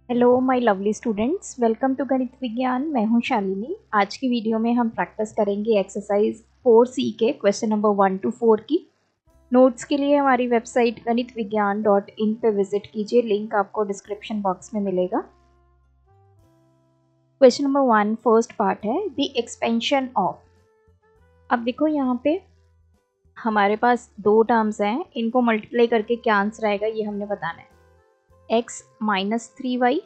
Hello my lovely students, welcome to Ganit Vigyan. मैं हूं शालिनी। आज की वीडियो में हम प्रैक्टिस करेंगे एक्सरसाइज 4C के क्वेश्चन नंबर 1 to 4 की। नोट्स के लिए हमारी वेबसाइट ganitviggyan.in पे विजिट कीजिए, लिंक आपको डिस्क्रिप्शन बॉक्स में मिलेगा। क्वेश्चन नंबर 1 फर्स्ट पार्ट है द एक्सपेंशन ऑफ। अब देखो यहाँ पे हमारे पास दो टर्म्स हैं, इनको मल्टीप्लाई करके क्या आंसर आएगा ये हमने बताना है। x minus 3y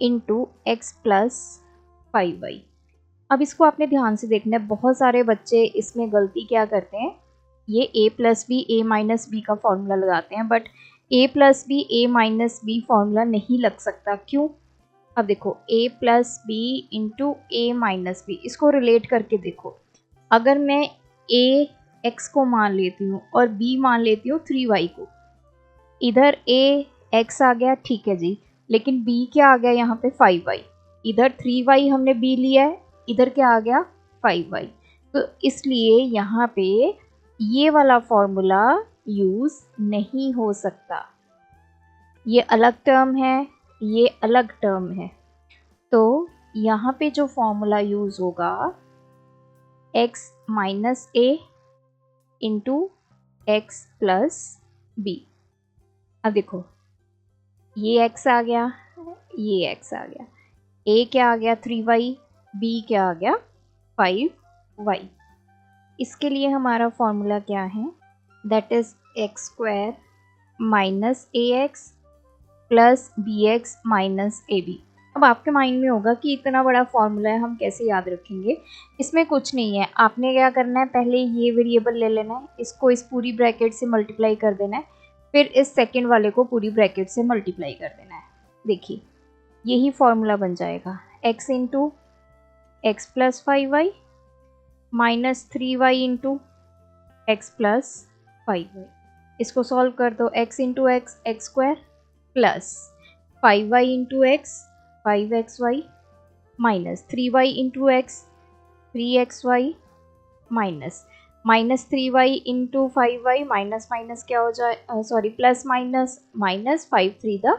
into x plus 5y। अब इसको आपने ध्यान से देखना है, बहुत सारे बच्चे इसमें गलती क्या करते हैं, ये a plus b a minus b का फॉर्मूला लगाते हैं, but a plus b a minus b formula नहीं लग सकता। क्यों? अब देखो a plus B into a minus b, इसको रिलेट करके देखो। अगर मैं a x को मान लेती हूँ और b मान लेती हूँ 3y को, इधर a x आ गया, ठीक है जी, लेकिन b क्या आ गया यहाँ पे 5y। इधर 3y हमने b लिया है, इधर क्या आ गया 5y। तो इसलिए यहाँ पे ये वाला फॉर्मूला यूज नहीं हो सकता। ये अलग टर्म है, ये अलग टर्म है। तो यहाँ पे जो फॉर्मूला यूज होगा x minus a into x plus B. अब देखो ये x आ गया, ये x आ गया, a क्या आ गया 3y, b क्या आ गया 5y। इसके लिए हमारा फॉर्मूला क्या है, that is x square minus A x plus b x minus a b. अब आपके माइंड में होगा कि इतना बड़ा फॉर्मूला है, हम कैसे याद रखेंगे। इसमें कुछ नहीं है, आपने क्या करना है, पहले ये वेरिएबल ले लेना है, इसको इस पूरी ब्रैकेट से मल्टीप्लाई कर देना है, फिर इस सेकेंड वाले को पूरी ब्रैकेट से मल्टीप्लाई कर देना है। देखिए यही फॉर्मूला बन जाएगा, x into x plus 5y minus 3y into x plus 5y। इसको सॉल्व कर दो, x into X X square plus 5y into x 5xy minus 3y into x 3xy minus minus 3y into 5y, minus minus क्या हो जाए, sorry plus minus minus 5 3 the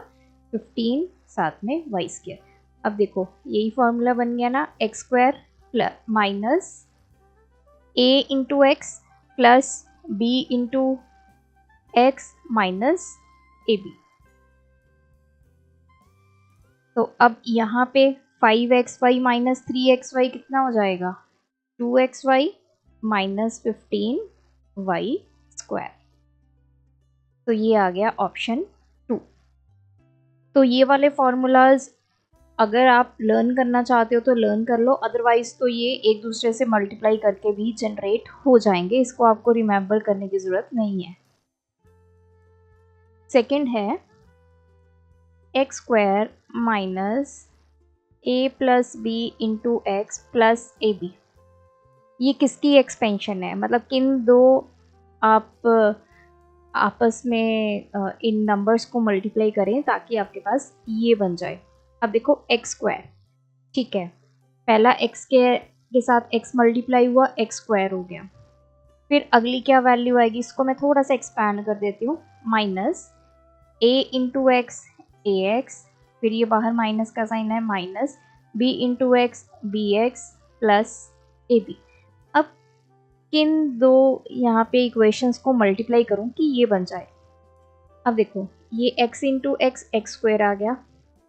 15, साथ में y square. अब देखो यही फॉर्मूला बन गया ना, x square plus minus a into x plus b into x minus a B. तो अब यहाँ पे 5xy माइनस 3xy कितना हो जाएगा, 2xy माइनस 15y स्क्वायर। तो ये आ गया ऑप्शन 2। तो ये वाले फॉर्मूलाज अगर आप लर्न करना चाहते हो तो लर्न कर लो, अदरवाइज तो ये एक दूसरे से मल्टीप्लाई करके भी जनरेट हो जाएंगे, इसको आपको रिमेंबर करने की जरूरत नहीं है। सेकंड है x square minus a plus B into x plus a B. ये किसकी एक्सपेंशन है, मतलब किन दो आप आपस में इन नंबर्स को मल्टीप्लाई करें ताकि आपके पास ये बन जाए। अब देखो एक्स स्क्वायर, ठीक है, पहला एक्स के साथ एक्स मल्टीप्लाई हुआ, एक्स स्क्वायर हो गया। फिर अगली क्या वैल्यू आएगी, इसको मैं थोड़ा सा एक्सपैंड कर देती हूँ, minus a into x a x, फिर ये बाहर माइनस का साइन है, minus B into x b x plus a b. अब किन दो यहाँ पे इक्वेशंस को मल्टीप्लाई करूँ कि ये बन जाए। अब देखो ये x into X X square आ गया,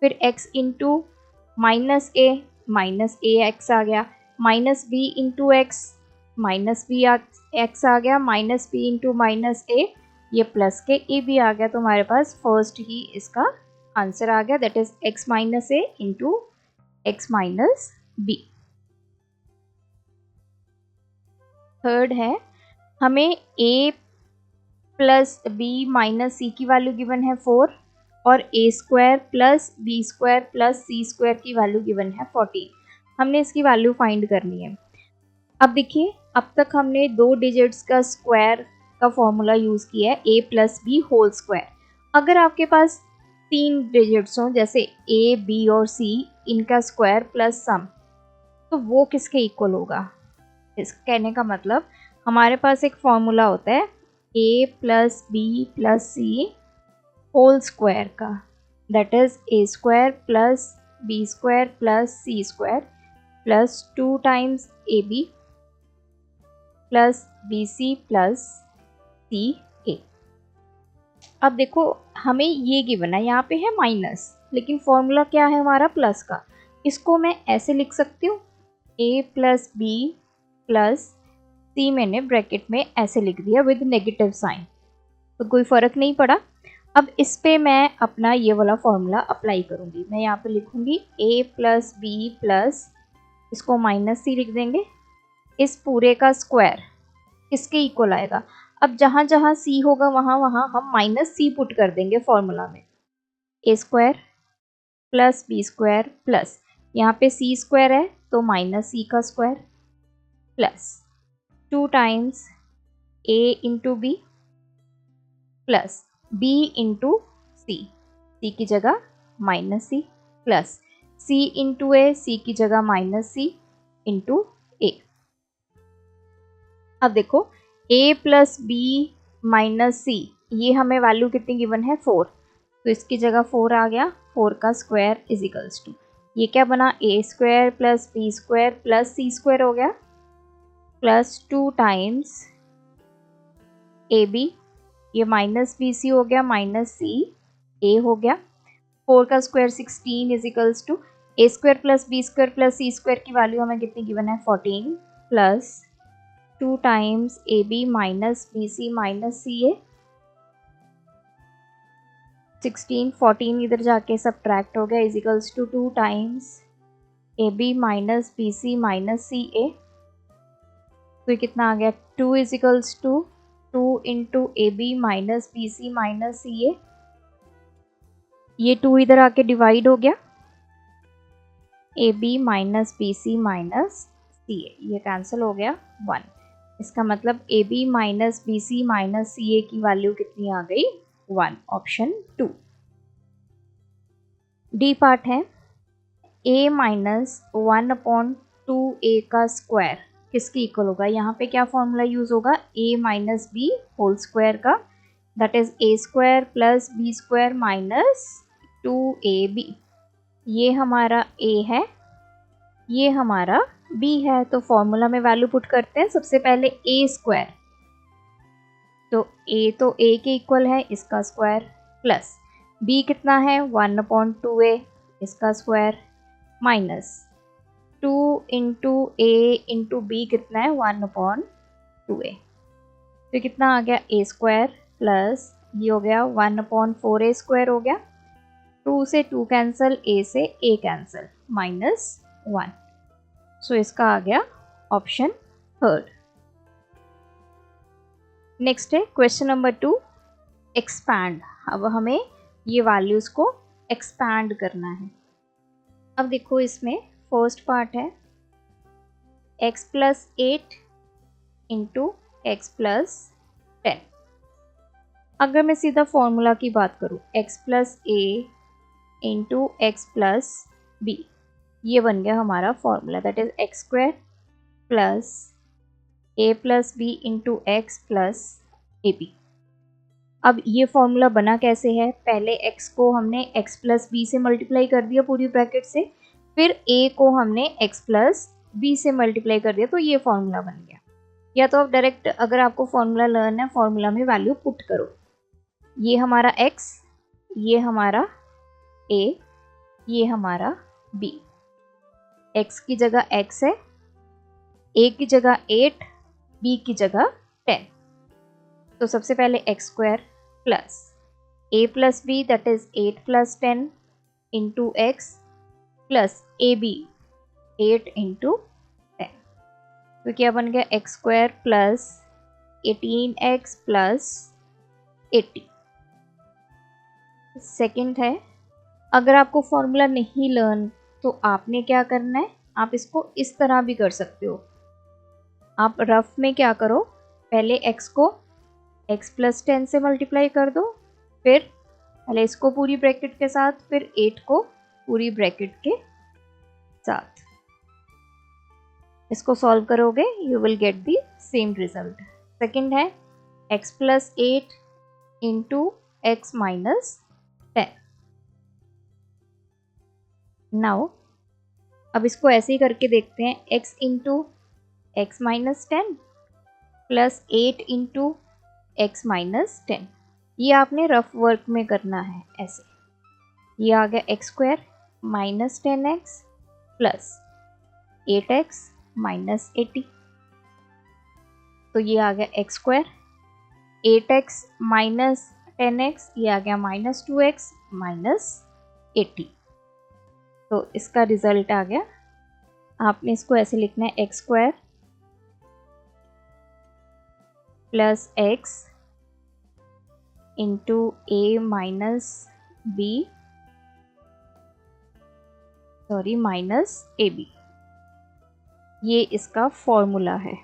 फिर x इंटू माइनस ए एक्स आ गया, minus B into x minus B X आ गया, minus B into minus A, ये प्लस के ए बी आ गया। तो हमारे पास फर्स्ट ही इसका आंसर आ गया, that is x minus a into x minus b. Third है, हमें a plus B minus c की वैल्यू गिवन है 4 और a square plus B square plus C square की वैल्यू गिवन है 14। हमने इसकी वैल्यू फाइंड करनी है। अब देखिए अब तक हमने दो डिजिट्स का स्क्वायर का फॉर्मूला यूज़ किया है, a plus b whole square. अगर आपके पास 3 डिजिट्स हों जैसे a b और c, इनका स्क्वायर प्लस सम, तो वो किसके इक्वल होगा। इस कहने का मतलब हमारे पास एक फॉर्मूला होता है a plus B plus C whole square का, that is A square plus B square plus C square plus 2 times A B plus B C plus C A. अब देखो हमें ये गिवन है, यहाँ पे है माइनस, लेकिन फॉर्मूला क्या है हमारा प्लस का। इसको मैं ऐसे लिख सकती हूँ, ए प्लस बी प्लस सी मैंने ब्रैकेट में ऐसे लिख दिया विद नेगेटिव साइन, तो कोई फ़र्क नहीं पड़ा। अब इस पे मैं अपना ये वाला फॉर्मूला अप्लाई करूँगी। मैं यहाँ पे लिखूँगी ए प्लस बी प्लस, इसको माइनस सी लिख देंगे, इस पूरे का स्क्वायर किसके इक्वल आएगा। अब जहाँ जहाँ सी होगा वहाँ वहाँ हम माइनस सी पुट कर देंगे फॉर्मूला में। A square plus B square plus, यहाँ पे सी स्क्वायर है तो माइनस सी का square plus 2 times A into B plus B into C, C की जगह minus C plus C into A, C की जगह माइनस सी इंटू ए। अब देखो a plus B minus C, ये हमें वैल्यू कितनी गिवन है 4, तो इसकी जगह 4 आ गया, 4 का स्क्वायर इज इक्वल्स टू, ये क्या बना A square plus B square plus C square हो गया प्लस 2 टाइम्स ए बी, ये माइनस बी सी हो गया माइनस सी ए हो गया, 4 का square 16 is equals to A square plus B square plus C square की वैल्यू हमें कितनी गिवन है 14 plus 2 times A B minus B C minus C A, 16 14 इधर जाके सब्ट्रैक्ट हो गया is equals to 2 times A B minus B C minus C A, तो ये कितना आ गया 2 is equals to 2 into A B minus B C minus C A, ये 2 इधर आके डिवाइड हो गया, A B minus B C minus C A, ये कैंसिल हो गया 1। इसका मतलब A B minus B C minus C A की वैल्यू कितनी आ गई 1, ऑप्शन 2। डी पार्ट है a माइनस 1/2a का स्क्वायर किसकी इक्वल होगा। यहाँ पे क्या फॉर्मूला यूज होगा a minus B whole square का, that is a square plus B square minus 2ab। ये हमारा a है, ये हमारा b है, तो फॉर्मूला में वैल्यू पुट करते हैं। सबसे पहले a स्क्वायर, तो a तो a के इक्वल है, इसका स्क्वायर प्लस b कितना है 1/2a, इसका स्क्वायर माइनस 2 इंटू ए इंटू बी कितना है 1/2a, तो कितना आ गया a स्क्वायर प्लस ये हो गया 1/4a स्क्वायर हो गया, 2 से 2 कैंसिल, a से a कैंसिल, माइनस 1। सो इसका आ गया ऑप्शन 3। नेक्स्ट है क्वेश्चन नंबर 2, एक्सपैंड। अब हमें ये वैल्यूज़ को एक्सपैंड करना है। अब देखो इसमें फर्स्ट पार्ट है x plus 8 into x plus 10। अगर मैं सीधा फॉर्मूला की बात करूँ x plus a into x plus b, ये बन गया हमारा formula, that is x square plus a plus B into x plus a b. अब ये फॉर्मूला बना कैसे है, पहले x को हमने x प्लस बी से मल्टीप्लाई कर दिया पूरी ब्रैकेट से, फिर a को हमने x प्लस बी से मल्टीप्लाई कर दिया, तो ये फॉर्मूला बन गया। या तो आप डायरेक्ट अगर आपको फॉर्मूला लर्न है, फॉर्मूला में वैल्यू पुट करो, ये हमारा x, ये हमारा a, ये हमारा b, x की जगह x है, a की जगह 8, b की जगह 10। तो सबसे पहले x square plus a plus b that is 8 plus 10 into x plus a b 8 into 10, तो क्या बन गया x square plus 18x plus 80। Second है, अगर आपको फॉर्मूला नहीं लर्न तो आपने क्या करना है, आप इसको इस तरह भी कर सकते हो। आप रफ में क्या करो, पहले x को x प्लस 10 से मल्टीप्लाई कर दो, फिर पहले इसको पूरी ब्रैकेट के साथ, फिर 8 को पूरी ब्रैकेट के साथ, इसको सॉल्व करोगे you will get the same result. Second है x plus 8 into x minus 10, now अब इसको ऐसे ही करके देखते हैं, x into x minus 10 plus 8 into x minus 10। ये आपने रफ वर्क में करना है ऐसे। ये आ गया x square minus 10x plus 8x minus 80। तो ये आ गया x square 8x minus 10x, ये आ गया माइनस 2x माइनस 80। तो इसका रिजल्ट आ गया, आपने इसको ऐसे लिखना है x square plus x into a minus b minus a B. ये इसका फॉर्मूला है।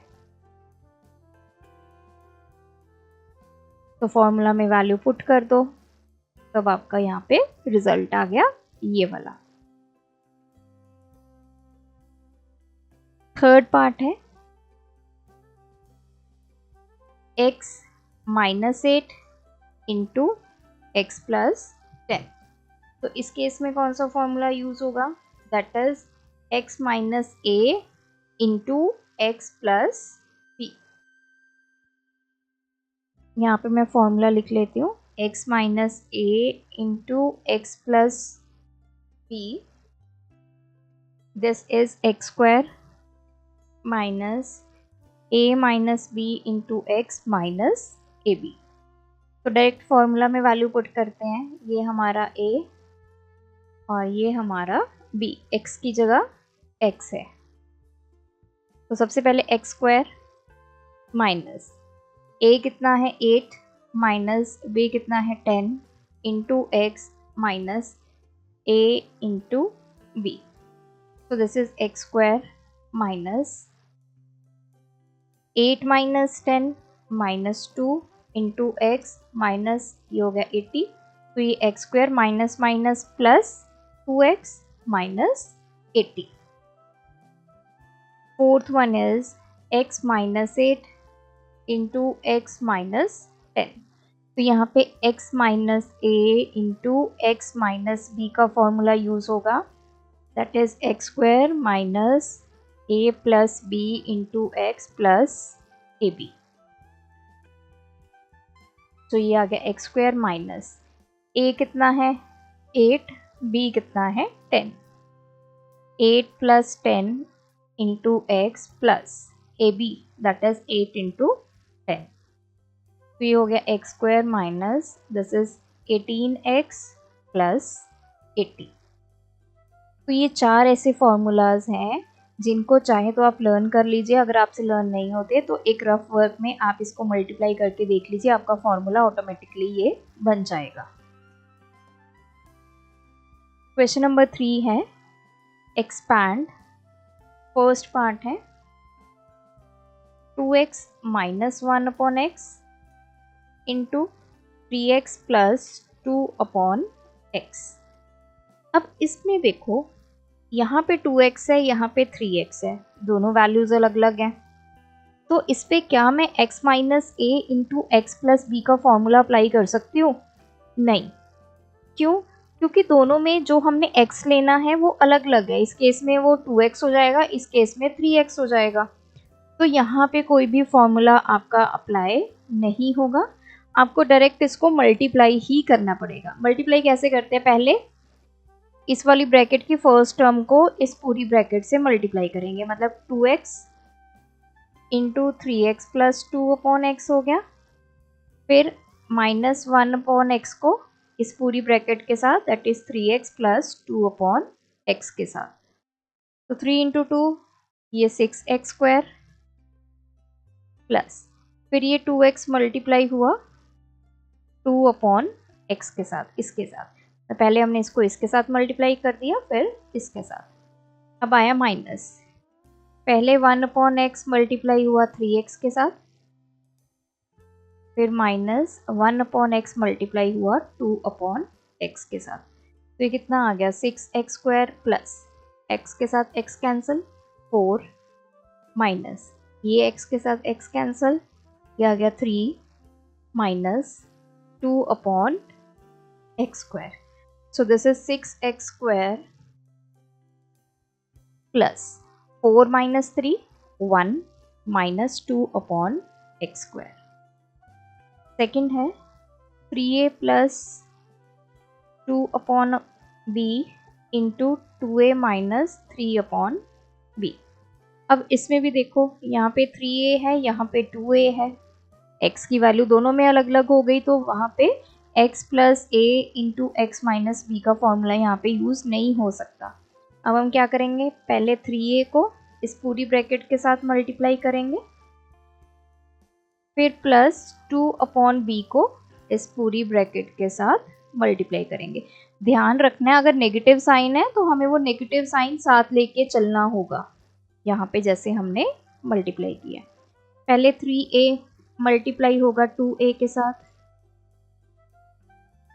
तो फॉर्मूला में वैल्यू पुट कर दो, तब आपका यहाँ पे रिजल्ट आ गया ये वाला। थर्ड पार्ट है x minus 8 into x plus 10। तो इस केस में कौन सा फॉर्मूला यूज होगा, that is x minus a into x plus b. यहाँ पे मैं फॉर्मूला लिख लेती हूँ, x minus a into x plus b, this is x square minus a minus B into x minus a B. तो direct formula में value put करते हैं, ये हमारा a और ये हमारा b, x की जगह x है। तो सबसे पहले एक्स स्क्वायर माइनस a कितना है 8 माइनस b कितना है 10 into x minus a into b। तो this is x square minus 8 minus 10 minus 2 into x minus ये हो गया 80। तो ये x square minus minus plus 2x minus 80। Fourth one is x minus 8 into x minus 10। तो यहाँ पे x minus a into x minus b का formula use होगा, that is x square minus a plus b into x plus a B. तो ये आ गया x square minus a कितना है 8, b कितना है 10, 8 plus 10 into x plus a b, that is 8 into 10। तो ये हो गया x square minus this is 18x plus 80। तो ये चार ऐसे फॉर्मूलाज हैं जिनको चाहे तो आप लर्न कर लीजिए। अगर आपसे लर्न नहीं होते तो एक रफ वर्क में आप इसको मल्टीप्लाई करके देख लीजिए, आपका फॉर्मूला ऑटोमेटिकली ये बन जाएगा। क्वेश्चन नंबर 3 है एक्सपैंड। फर्स्ट पार्ट है 2x minus 1 upon x into 3x plus 2 upon x. अब इसमें देखो यहाँ पे 2x है, यहाँ पे 3x है, दोनों वैल्यूज अलग अलग हैं। तो इस पे क्या मैं x minus a into x plus B का फॉर्मूला अप्लाई कर सकती हूँ? नहीं। क्यों? क्योंकि दोनों में जो हमने x लेना है वो अलग अलग है। इस केस में वो 2x हो जाएगा, इस केस में 3x हो जाएगा। तो यहाँ पे कोई भी फॉर्मूला आपका अप्लाई नहीं होगा, आपको डायरेक्ट इसको मल्टीप्लाई ही करना पड़ेगा। मल्टीप्लाई कैसे करते हैं, पहले इस वाली ब्रैकेट की फर्स्ट टर्म को इस पूरी ब्रैकेट से मल्टीप्लाई करेंगे, मतलब 2x into 3x plus 2 upon x हो गया। फिर माइनस 1 अपॉन एक्स को इस पूरी ब्रैकेट के साथ, that is 3x plus 2 upon x के साथ। तो 3 इंटू 2 ये 6x स्क्वायर प्लस फिर ये 2x मल्टीप्लाई हुआ 2 अपॉन एक्स के साथ, इसके साथ। तो पहले हमने इसको इसके साथ मल्टीप्लाई कर दिया, फिर इसके साथ। अब आया माइनस, पहले 1 अपॉन एक्स मल्टीप्लाई हुआ 3x के साथ, फिर माइनस 1 अपॉन एक्स मल्टीप्लाई हुआ 2 अपॉन एक्स के साथ। तो ये कितना आ गया 6x स्क्वायर प्लस x के साथ x कैंसिल 4 माइनस ये x के साथ x कैंसिल, ये आ गया 3 minus 2 upon x square. So this is 6x square plus 4 minus 3 1 minus 2 upon x square. Second है 3a plus 2 upon b into 2a minus 3 upon b. अब इसमें भी देखो, यहाँ पे 3a है, यहाँ पे 2a है, x की वैल्यू दोनों में अलग अलग हो गई, तो वहाँ पे x plus a into x minus b का फॉर्मूला यहाँ पे यूज़ नहीं हो सकता। अब हम क्या करेंगे, पहले 3a को इस पूरी ब्रैकेट के साथ मल्टीप्लाई करेंगे, फिर प्लस 2 अपॉन बी को इस पूरी ब्रैकेट के साथ मल्टीप्लाई करेंगे। ध्यान रखना है, अगर नेगेटिव साइन है तो हमें वो नेगेटिव साइन साथ लेके चलना होगा, यहाँ पे जैसे हमने मल्टीप्लाई किया। पहले 3a मल्टीप्लाई होगा 2a के साथ,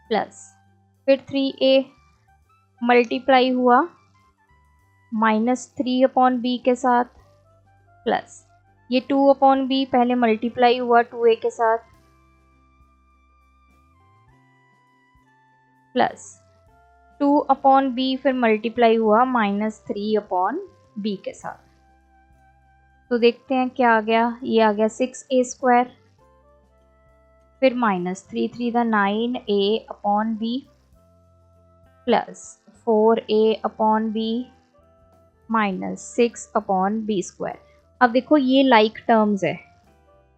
प्लस फिर 3a मल्टीप्लाई हुआ माइनस 3 अपॉन बी के साथ, प्लस ये 2 अपॉन बी पहले मल्टीप्लाई हुआ 2a के साथ, प्लस 2 अपॉन बी फिर मल्टीप्लाई हुआ माइनस 3 अपॉन बी के साथ। तो देखते हैं क्या आ गया, ये आ गया 6a स्क्वायर, फिर माइनस 3 3 दा 9a upon b plus 4a upon B minus 6 upon B square. अब देखो ये लाइक टर्म्स है,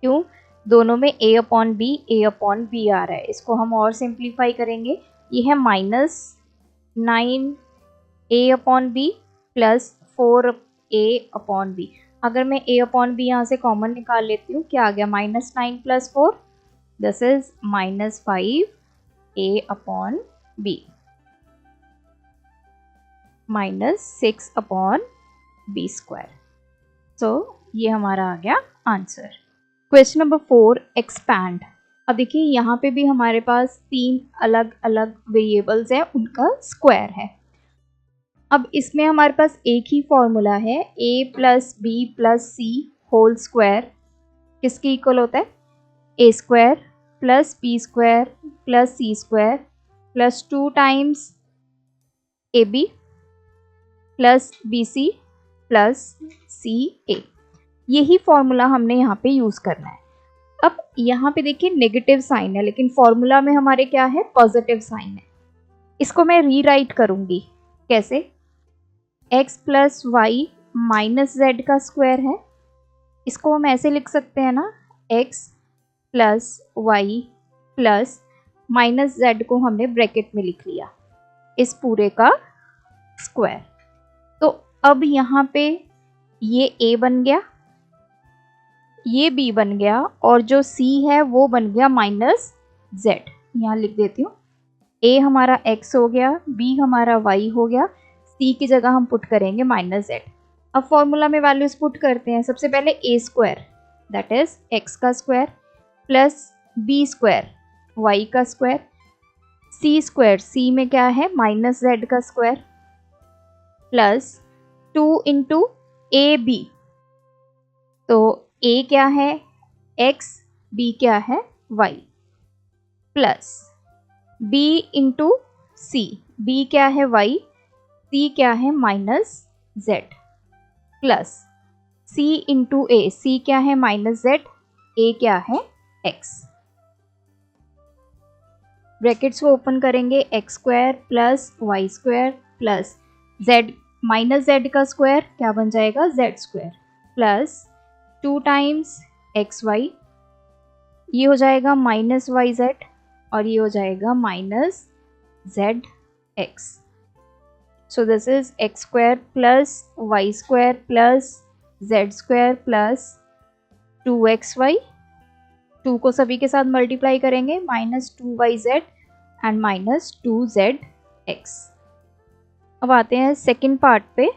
क्यों, दोनों में a अपॉन बी आ रहा है। इसको हम और सिंप्लीफाई करेंगे, ये है minus 9a upon b plus 4a upon b. अगर मैं a अपॉन बी यहाँ से कॉमन निकाल लेती हूँ, क्या आ गया, माइनस 9 प्लस 4, this is minus 5a upon B minus 6 upon B square. So ये हमारा आ गया आंसर। Question number 4, expand. अब देखिए यहाँ पे भी हमारे पास 3 अलग अलग वेरिएबल्स हैं, उनका स्क्वायर है। अब इसमें हमारे पास एक ही फॉर्मूला है, a plus B plus C whole square किसके इक्वल होता है, a square plus B square plus C square plus 2 times A B plus B C plus C A. यही फॉर्मूला हमने यहाँ पे यूज़ करना है। अब यहाँ पे देखिए नेगेटिव साइन है, लेकिन फॉर्मूला में हमारे क्या है, पॉजिटिव साइन है। इसको मैं रीराइट करूँगी, कैसे, x plus y minus z का स्क्वायर है, इसको हम ऐसे लिख सकते हैं ना, x plus y plus minus z को हमने ब्रैकेट में लिख लिया, इस पूरे का स्क्वायर। तो अब यहाँ पे ये a बन गया, ये b बन गया, और जो c है वो बन गया माइनस z। यहाँ लिख देती हूँ, a हमारा x हो गया, b हमारा y हो गया, c की जगह हम पुट करेंगे माइनस z। अब फॉर्मूला में वैल्यूज पुट करते हैं। सबसे पहले a square that is x का square plus b square y का स्क्वायर, c स्क्वायर, c में क्या है, माइनस z का square, plus 2 into A B, तो a क्या है x, b क्या है y, plus b into C, b क्या है y, c क्या है minus z, plus c into A, c क्या है माइनस z, a क्या है x। ब्रैकेट्स को ओपन करेंगे, x square plus y square plus z minus z का स्क्वायर क्या बन जाएगा, z square, plus 2 times x y, ये हो जाएगा माइनस वाई जेड, और ये हो जाएगा minus z x. So this is x square plus y square plus z square plus 2xy, 2 को सभी के साथ मल्टीप्लाई करेंगे, minus 2yz and minus 2zx। अब आते हैं सेकेंड पार्ट पे।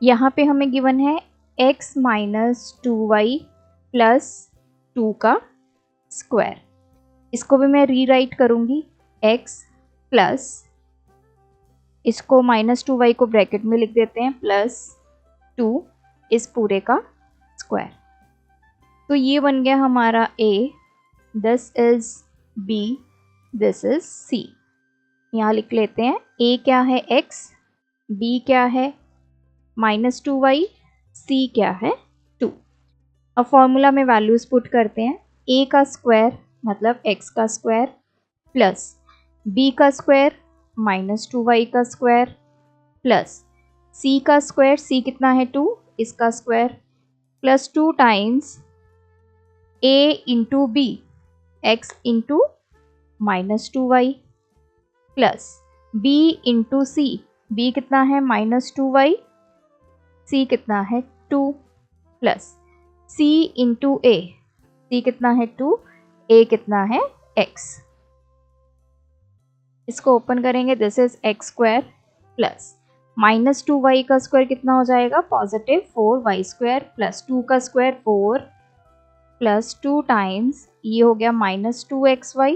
यहाँ पे हमें गिवन है x माइनस 2y प्लस 2 का स्क्वायर। इसको भी मैं रीराइट करूँगी, x प्लस, इसको माइनस 2y को ब्रैकेट में लिख देते हैं, प्लस 2 इस पूरे का स्क्वायर। तो ये बन गया हमारा a, this is b, this is c। यहाँ लिख लेते हैं, a क्या है x, b क्या है -2y, c क्या है 2। अब फॉर्मूला में वैल्यूज पुट करते हैं। a का स्क्वायर मतलब x का स्क्वायर प्लस b का स्क्वायर -2y का स्क्वायर प्लस c का स्क्वायर, c कितना है 2, इसका square plus 2 times a into b, x into -2y plus b into c, b कितना है -2y, c कितना है 2 plus c into a, c कितना है 2, a कितना है x। इसको ओपन करेंगे, this is x square plus -2y का स्क्वायर कितना हो जाएगा पॉजिटिव 4y स्क्वायर प्लस 2 का स्क्वायर 4 प्लस 2 टाइम्स ये हो गया -2xy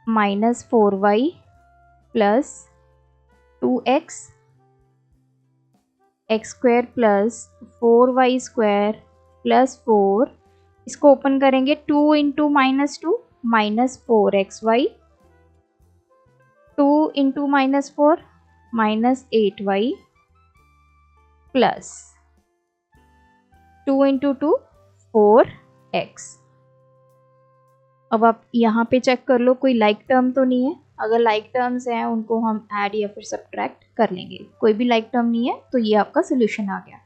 -4y plus 2x, x square plus 4y square plus 4, इसको ओपन करेंगे 2 into -2 -4xy, 2 into -4 -8y plus 2 into 2 4x। अब आप यहाँ पे चेक कर लो कोई लाइक टर्म तो नहीं है। अगर लाइक टर्म्स हैं उनको हम ऐड या फिर सब्ट्रैक्ट कर लेंगे। कोई भी लाइक टर्म नहीं है तो ये आपका सोल्यूशन आ गया।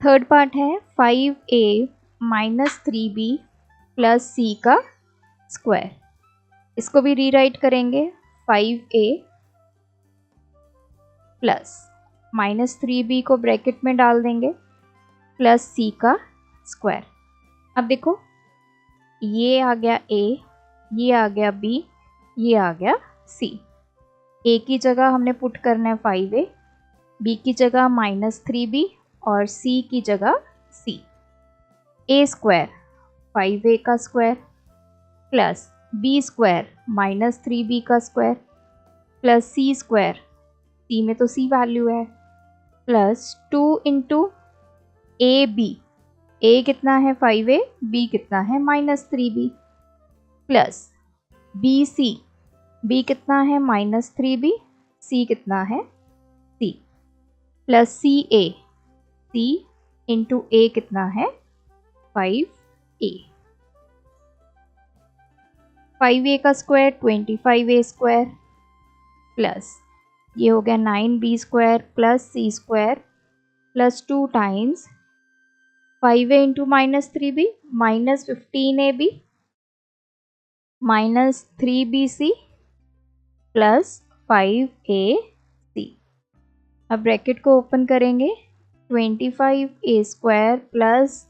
थर्ड पार्ट है 5a minus 3b plus c का स्क्वायर। इसको भी रीराइट करेंगे 5a प्लस -3b को ब्रैकेट में डाल देंगे प्लस c का स्क्वायर। अब देखो ये आ गया a, ये आ गया b, ये आ गया c। a की जगह हमने पुट करना है 5a, b की जगह -3b और c की जगह c। a स्क्वायर 5a का square plus b square -3b का square plus c square, c में तो c वैल्यू है, प्लस 2 इंटू ab, a कितना है 5a, b कितना है -3b प्लस bc, b कितना है -3b, c कितना है c plus ca, c into a कितना है 5a। 5a का स्क्वायर 25a स्क्वायर प्लस ये हो गया 9b square plus c square plus 2 times 5a into -3b -15ab -3bc plus 5ac। अब ब्रैकेट को ओपन करेंगे 25a square plus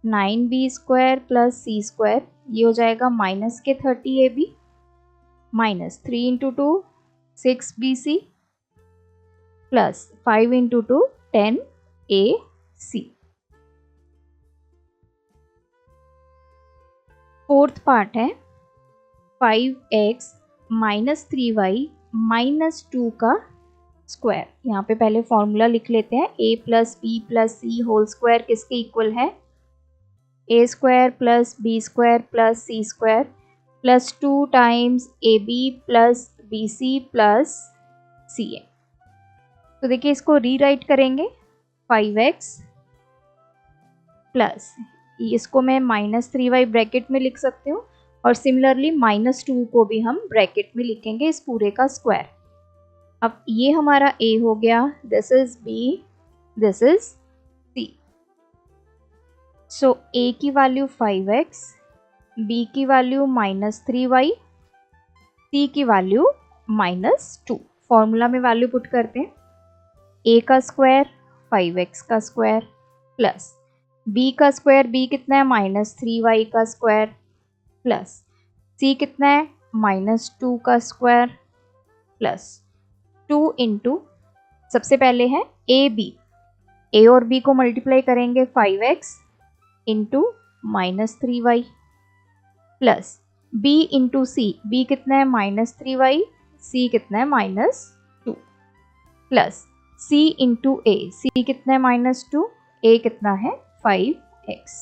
9b square plus c square, ये हो जाएगा माइनस के 30ab -3 into 2 6bc plus 5 into 2 10ac। Fourth part है 5x minus 3y minus 2 का square. यहाँ पे पहले फॉर्मूला लिख लेते हैं। a plus B plus C whole square किसके इक्वल है, a square plus B square plus C square plus 2 times ab plus bc plus ca। तो देखिए इसको रीराइट करेंगे 5x प्लस, इसको मैं -3y ब्रैकेट में लिख सकती हूँ और सिमिलरली -2 को भी हम ब्रैकेट में लिखेंगे इस पूरे का स्क्वायर। अब ये हमारा a हो गया, this is b, this is c। So a की वैल्यू 5x, b की वैल्यू -3y, c की वैल्यू -2। फॉर्मूला में वैल्यू पुट करते हैं। a का स्क्वायर 5x का स्क्वायर प्लस b का स्क्वायर, b कितना है -3y का स्क्वायर प्लस c कितना है -2 का स्क्वायर प्लस 2 इंटू, सबसे पहले है a और b को मल्टीप्लाई करेंगे 5x into -3y plus b into c, b कितना है -3y, c कितना है -2 plus c into a, c कितना है -2, a कितना है 5x।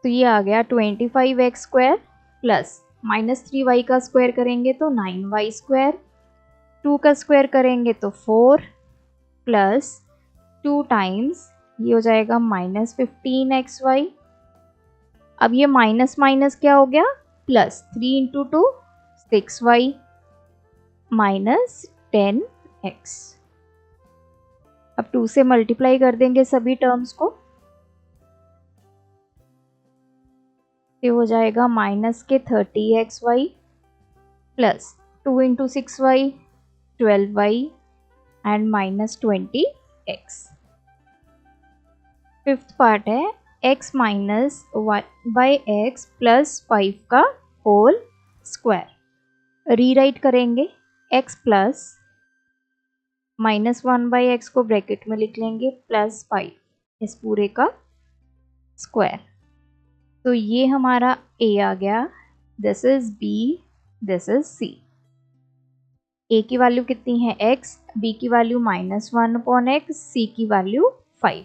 तो ये आ गया 25x स्क्वायर प्लस -3y का स्क्वायर करेंगे तो 9y स्क्वायर, 2 का स्क्वायर करेंगे तो 4 प्लस 2 टाइम्स ये हो जाएगा -15xy। अब ये माइनस माइनस क्या हो गया, plus 3 into 2 6y minus 10x। अब 2 से मल्टीप्लाई कर देंगे सभी टर्म्स को, ये हो जाएगा माइनस के 30xy plus 2 into 6y 12y and minus 20x। Fifth part है x minus by x plus 5 का होल स्क्वायर। रीराइट करेंगे x प्लस -1/x को ब्रैकेट में लिख लेंगे प्लस 5 इस पूरे का स्क्वायर। तो ये हमारा a आ गया, this is b, this is c। a की वैल्यू कितनी है x, b की वैल्यू -1/x, c की वैल्यू 5।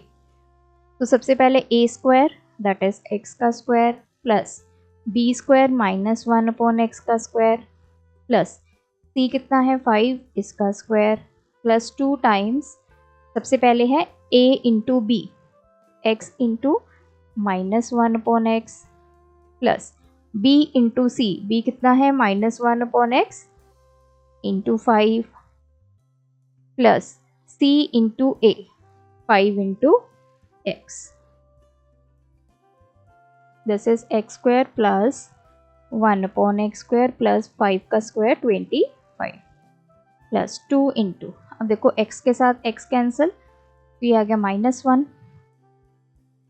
तो सबसे पहले a square that is x का square plus b square -1/x का स्क्वायर प्लस c कितना है 5 इसका स्क्वायर प्लस 2 टाइम्स सबसे पहले है a into b, x into -1/x plus b into c, b कितना है -1/x into 5 plus c into a 5 into x। This is x square plus 1/x square plus 5 का square 25 plus 2 into, अब देखो x के साथ x cancel तो ये आ गया -1,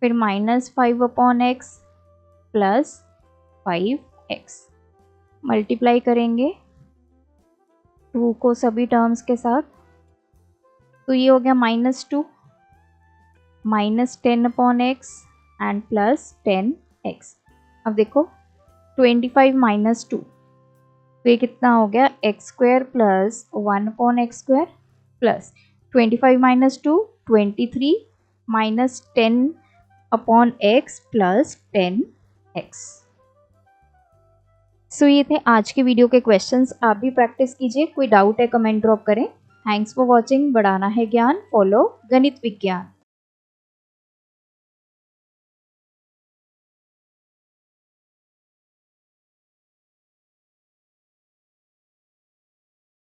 फिर -5/x प्लस 5x मल्टीप्लाई करेंगे 2 को सभी टर्म्स के साथ, तो ये हो गया -2 -10/x एंड प्लस 10x। अब देखो 25 माइनस 2 तो ये कितना हो गया x square plus 1/x square plus 25 minus 2 23 minus 10/x plus 10x। सो ये थे आज के वीडियो के क्वेश्चंस। आप भी प्रैक्टिस कीजिए, कोई डाउट है कमेंट ड्रॉप करें। Thanks for watching. बढ़ाना है ज्ञान, फॉलो गणित विज्ञान।